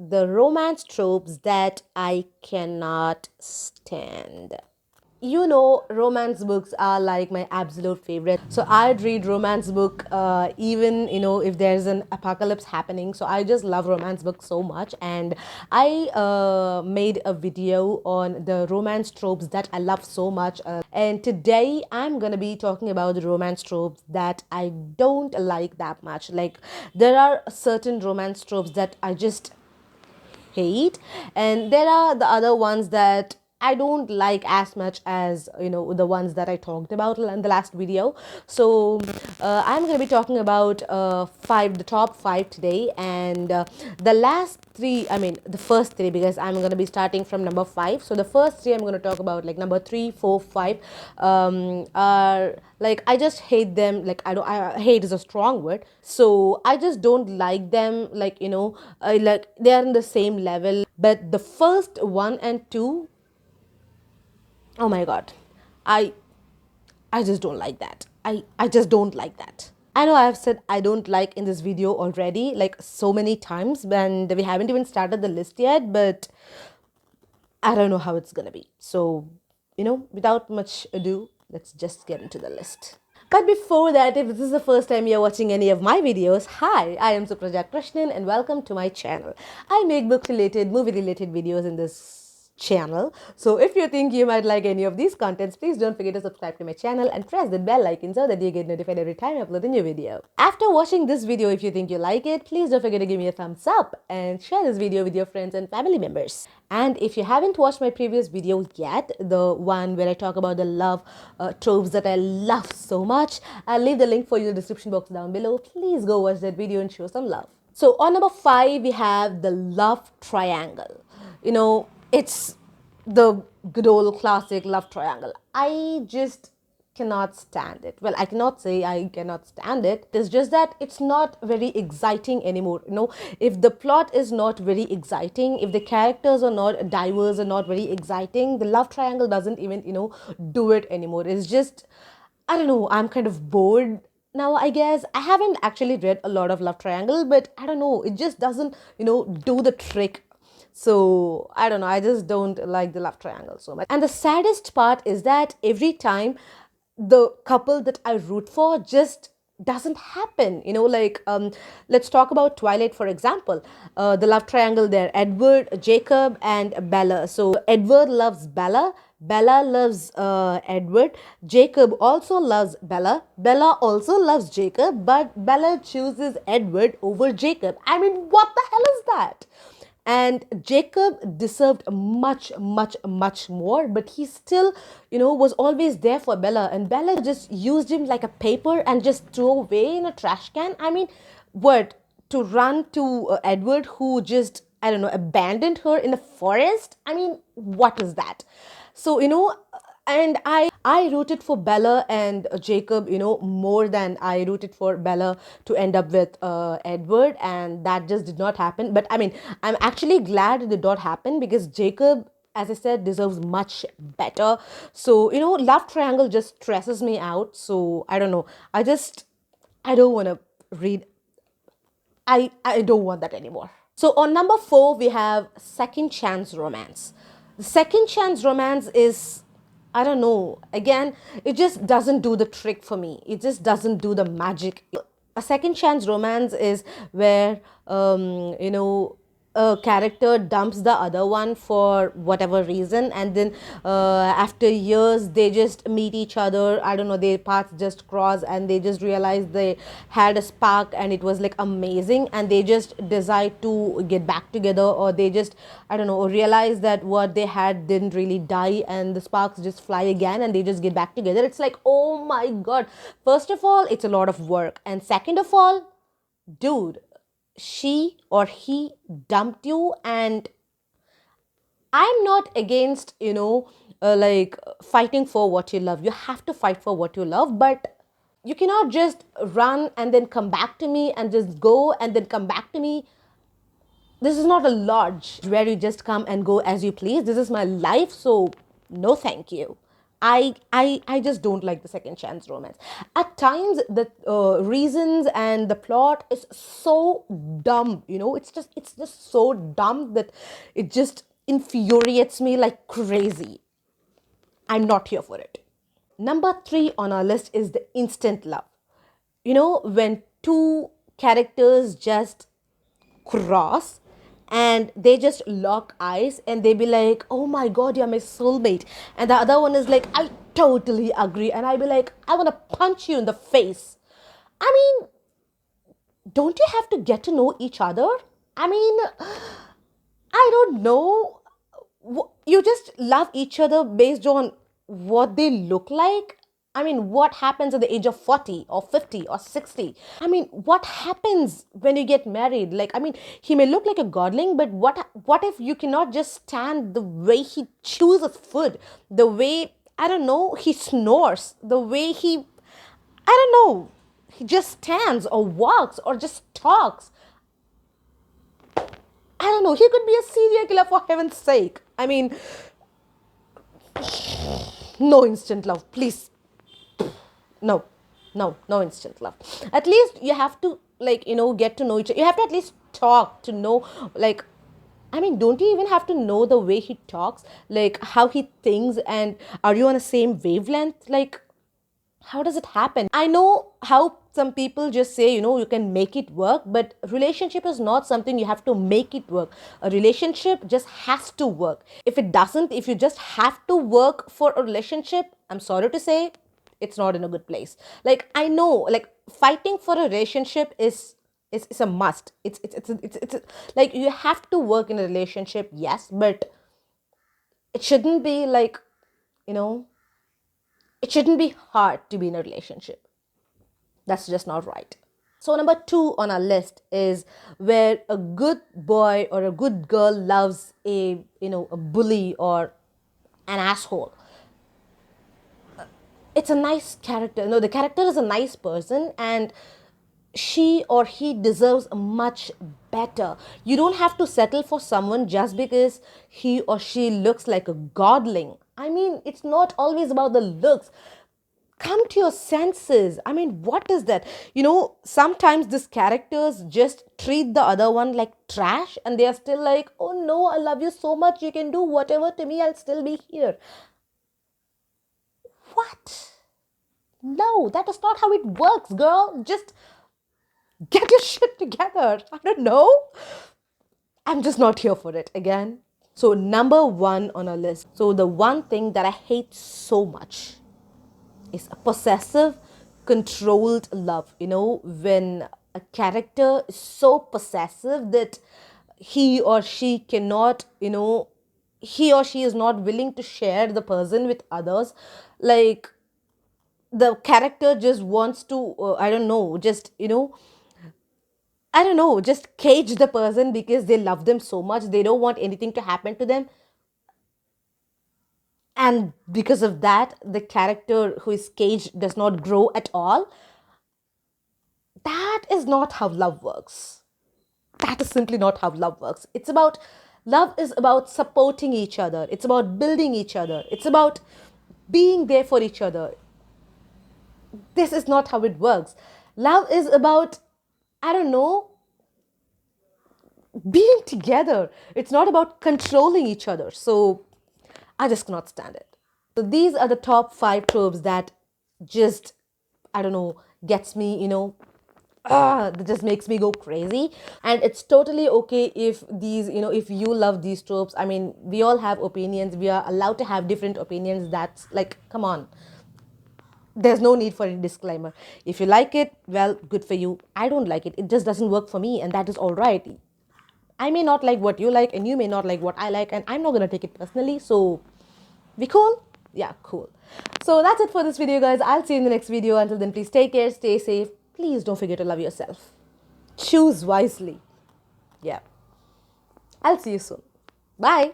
the romance tropes that I cannot stand. You know, romance books are like my absolute favorite. So I'd read romance book even, if there's an apocalypse happening. So I just love romance books so much. And I made a video on the romance tropes that I love so much. And today I'm going to be talking about the romance tropes that I don't like that much. Like, there are certain romance tropes that I just hate, and there are the other ones that I don't like as much as the ones that I talked about in the last video. So I'm going to be talking about the top five today, and the last three, I mean the first three, because I'm going to be starting from number five. So the first three I'm going to talk about, like number three, four, five, are like, I just hate them. Like, I hate is a strong word, so I just don't like them. Like, like they are in the same level, but the first one and two, oh my god, i I just don't like that. I just don't like that. I know I've said I don't like in this video already, like so many times, and we haven't even started the list yet, but I don't know how it's gonna be. So, without much ado, let's just get into the list. But before that, if this is the first time you're watching any of my videos, hi, I am Supraja Krishnan and welcome to my channel. I make book related, movie related videos in this channel. So if you think you might like any of these contents, please don't forget to subscribe to my channel and press the bell icon so that you get notified every time I upload a new video. After watching this video, if you think you like it, please don't forget to give me a thumbs up and share this video with your friends and family members. And if you haven't watched my previous video yet, the one where I talk about the love tropes that I love so much, I'll leave the link for you in the description box down below. Please go watch that video and show some love. So on number five, we have the love triangle. It's the good old classic love triangle. I just cannot stand it. Well, I cannot say I cannot stand it. It's just that it's not very exciting anymore. If the plot is not very exciting, if the characters are not diverse and not very exciting, the love triangle doesn't even, do it anymore. It's just, I don't know, I'm kind of bored now. I guess I haven't actually read a lot of love triangle, but I don't know, it just doesn't, do the trick. So I don't know, I just don't like the love triangle so much. And the saddest part is that every time the couple that I root for just doesn't happen. Let's talk about Twilight, for example. The love triangle there, Edward, Jacob, and Bella. So Edward loves Bella, Bella loves Edward, Jacob also loves Bella, Bella also loves Jacob, but Bella chooses Edward over Jacob. I mean, what the hell is that? And Jacob deserved much, much, much more, but he still, was always there for Bella. And Bella just used him like a paper and just threw away in a trash can. I mean, what? To run to Edward, who just, I don't know, abandoned her in the forest? I mean, what is that? So, and I rooted for Bella and Jacob, more than I rooted for Bella to end up with Edward, and that just did not happen. But I mean, I'm actually glad it did not happen, because Jacob, as I said, deserves much better. So, love triangle just stresses me out. So I don't know. I don't want to read. I don't want that anymore. So on number four, we have second chance romance. The second chance romance is, I don't know, again, it just doesn't do the trick for me. It just doesn't do the magic. A second chance romance is where, a character dumps the other one for whatever reason, and then after years they just meet each other. I don't know, their paths just cross and they just realize they had a spark and it was like amazing, and they just decide to get back together, or they just, I don't know, realize that what they had didn't really die and the sparks just fly again and they just get back together. It's like, oh my god, first of all, it's a lot of work, and second of all, dude, she or he dumped you. And I'm not against, like fighting for what you love. You have to fight for what you love, but you cannot just run and then come back to me, and just go and then come back to me. This is not a lodge where you just come and go as you please. This is my life, so no thank you. I just don't like the second chance romance. At times, the reasons and the plot is so dumb. It's just so dumb that it just infuriates me like crazy. I'm not here for it. Number three on our list is the instant love. When two characters just cross and they just lock eyes and they be like, oh my god, you're my soulmate. And the other one is like, I totally agree. And I be like, I want to punch you in the face. I mean, don't you have to get to know each other? I mean, I don't know. You just love each other based on what they look like. I mean, what happens at the age of 40 or 50 or 60? I mean, what happens when you get married? Like, I mean, he may look like a godling, but what if you cannot just stand the way he chews his food, the way, I don't know, he snores, the way he, I don't know, he just stands or walks or just talks. I don't know, he could be a serial killer for heaven's sake. I mean, no instant love, please. No, no instant love. At least you have to, like, get to know each other. You have to at least talk to know, like, I mean, don't you even have to know the way he talks, like how he thinks, and are you on the same wavelength? Like, how does it happen? I know how some people just say, you can make it work, but relationship is not something you have to make it work. A relationship just has to work. If it doesn't, if you just have to work for a relationship, I'm sorry to say, it's not in a good place. Like, I know, like, fighting for a relationship is a must. It's like, you have to work in a relationship, yes, but it shouldn't be like, you know it shouldn't be hard to be in a relationship. That's just not right. So number two on our list is where a good boy or a good girl loves a bully or an asshole. It's a nice character. No, the character is a nice person, and she or he deserves much better. You don't have to settle for someone just because he or she looks like a godling. I mean, it's not always about the looks. Come to your senses. I mean, what is that? Sometimes these characters just treat the other one like trash, and they are still like, oh no, I love you so much, you can do whatever to me, I'll still be here. What? No, that is not how it works, girl. Just get your shit together. I don't know. I'm just not here for it again. So, number one on our list. So, the one thing that I hate so much is a possessive, controlled love. When a character is so possessive that he or she cannot, he or she is not willing to share the person with others. Like, the character just wants to, I don't know, just, I don't know, just cage the person because they love them so much. They don't want anything to happen to them. And because of that, the character who is caged does not grow at all. That is not how love works. That is simply not how love works. Love is about supporting each other. It's about building each other. It's about being there for each other. This is not how it works. Love is about, I don't know, being together. It's not about controlling each other. So I just cannot stand it. So these are the top five tropes that just, I don't know, gets me, that just makes me go crazy. And it's totally okay if if you love these tropes. I mean, we all have opinions. We are allowed to have different opinions. That's like, come on. There's no need for a disclaimer. If you like it, well, good for you. I don't like it. It just doesn't work for me, and that is all right. I may not like what you like, and you may not like what I like, and I'm not going to take it personally. So, we cool? Yeah, cool. So, that's it for this video, guys. I'll see you in the next video. Until then, please take care, stay safe. Please don't forget to love yourself. Choose wisely. Yeah. I'll see you soon. Bye.